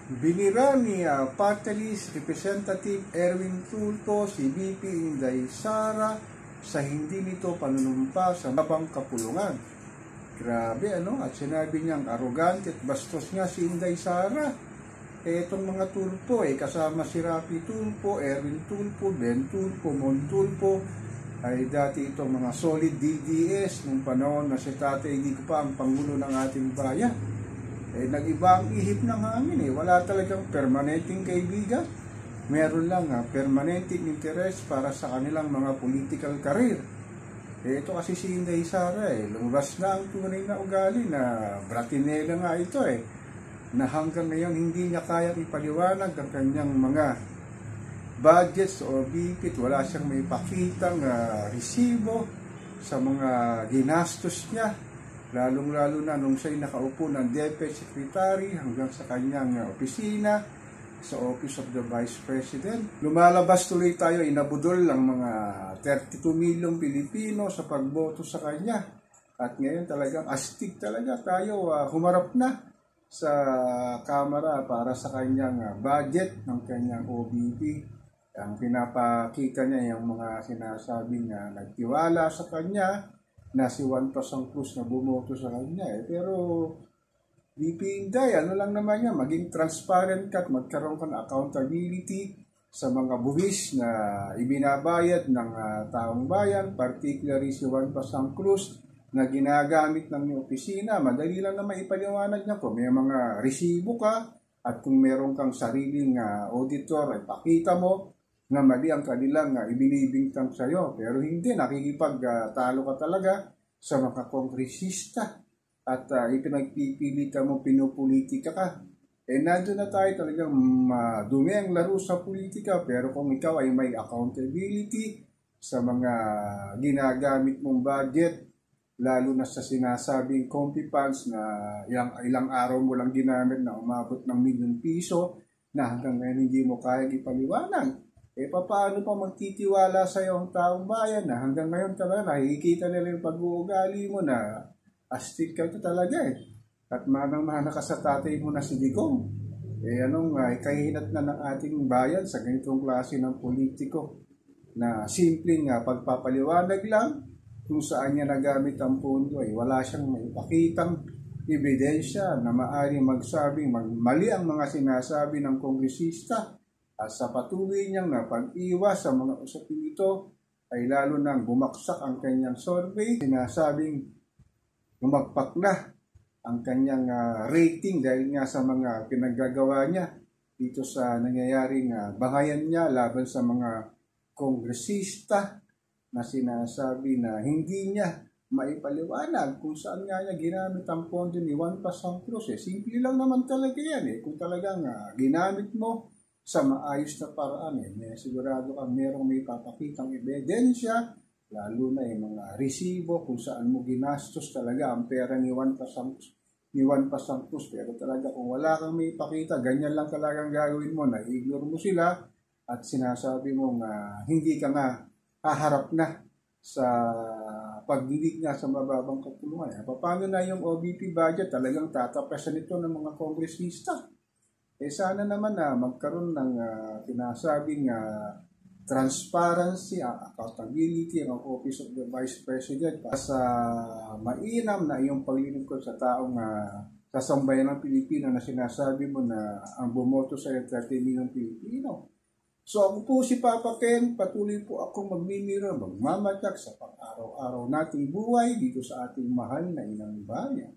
Binira ni Party List Representative Erwin Tulfo si VP Inday Sara sa hindi nito panunumpa sa mabang kapulungan. Grabe at sinabi niyang arrogante at bastos nga si Inday Sara. Itong mga Tulfo kasama si Rafi Tulfo, Erwin Tulfo, Ben Tulfo, Mon Tulfo, ay dati itong mga solid DDS nung panahon na si Tatay Digong pa ang Pangulo ng ating bayan. Nag-iba ang ihip ng hangin Wala talagang permanenteng kaibigan. Meron lang permanenteng interest para sa kanilang mga political career. Ito kasi si Inday Sara lumabas na ang tunay na ugali na bratinela nga ito na hanggang ngayon hindi niya kayang ipaliwanag ang kanyang mga budgets o bipit. Wala siyang may pakitang resibo sa mga ginastos niya. Lalong-lalo na nung siya'y nakaupo ng Deputy Secretary hanggang sa kanyang opisina sa Office of the Vice President. Lumalabas tuloy tayo, inabudol ang mga 32 milyong Pilipino sa pagboto sa kanya. At ngayon talagang astig talaga tayo humarap na sa Kamara para sa kanyang budget ng kanyang OBP. Ang pinapakita niya yung mga sinasabing nagtiwala sa kanya, na si Juan Pasang Cruz na bumoto sa kanya Pero VP Inday, lang naman niya, maging transparent ka at magkaroon ka ng accountability sa mga buwis na ibinabayad ng taong bayan, particularly si Juan Pasang Cruz na ginagamit ng opisina. Madali lang na maipaliwanag niya kung may mga resibo ka at kung meron kang sariling auditor, pakita mo na mali ang kanilang ibinibintang sa'yo. Pero hindi, nakikipagtalo ka talaga sa mga kongresista at ipinagpipilita mo, pinupolitika ka. Nandun na tayo talagang dumi ang laro sa politika. Pero kung ikaw ay may accountability sa mga ginagamit mong budget, lalo na sa sinasabing comfy funds na ilang araw mo lang ginamit na umabot ng ₱1,000,000 na hanggang ngayon hindi mo kaya ipaliwanag. Paano pa magtitiwala sa iyo ang taong bayan na hanggang ngayon talaga nakikita nila yung pag-uugali mo na astig ka talaga At manang-mana ka sa tatay mo na si Digong. Kahinat na ng ating bayan sa ganitong klase ng politiko na simpleng pagpapaliwanag lang kung saan niya nagamit ang pondo wala siyang maipakitang ebidensya na maaaring magsabing mali ang mga sinasabi ng kongresista. At sa patuloy niyang pag-iwas sa mga usapin ito ay lalo nang bumaksak ang kanyang survey. Sinasabing bumagpak na ang kanyang rating dahil nga sa mga pinaggagawa niya dito sa nangyayaring bangayan niya laban sa mga kongresista na sinasabi na hindi niya maipaliwanag kung saan nga niya ginamit ang pondo ni Juan Pasang Cruz. Simple lang naman talaga yan kung talagang ginamit mo sa maayos na paraan sigurado kang merong may papakitang ebidensya, lalo na yung mga resibo kung saan mo ginastos talaga ang pera ni Juan Pasang Cruz. Pero talaga kung wala kang may ipakita, ganyan lang talagang gagawin mo, na-ignore mo sila at sinasabi mo hindi ka nga haharap na sa pagdidig nga sa mababang kapulungan. Paano na yung OBP budget? Talagang tatapasan ito ng mga kongresista. Sana naman magkaroon ng pinasabing transparency, accountability ang Office of the Vice President para sa mainam na iyong paglilingkod sa taong sa sambayan ng Pilipino na sinasabi mo na ang bumoto sa 30 milyong Pilipino. So ako po si Papa Ken, patuloy po akong magmamatyak sa pang-araw-araw nating buhay dito sa ating mahal na inang bayan.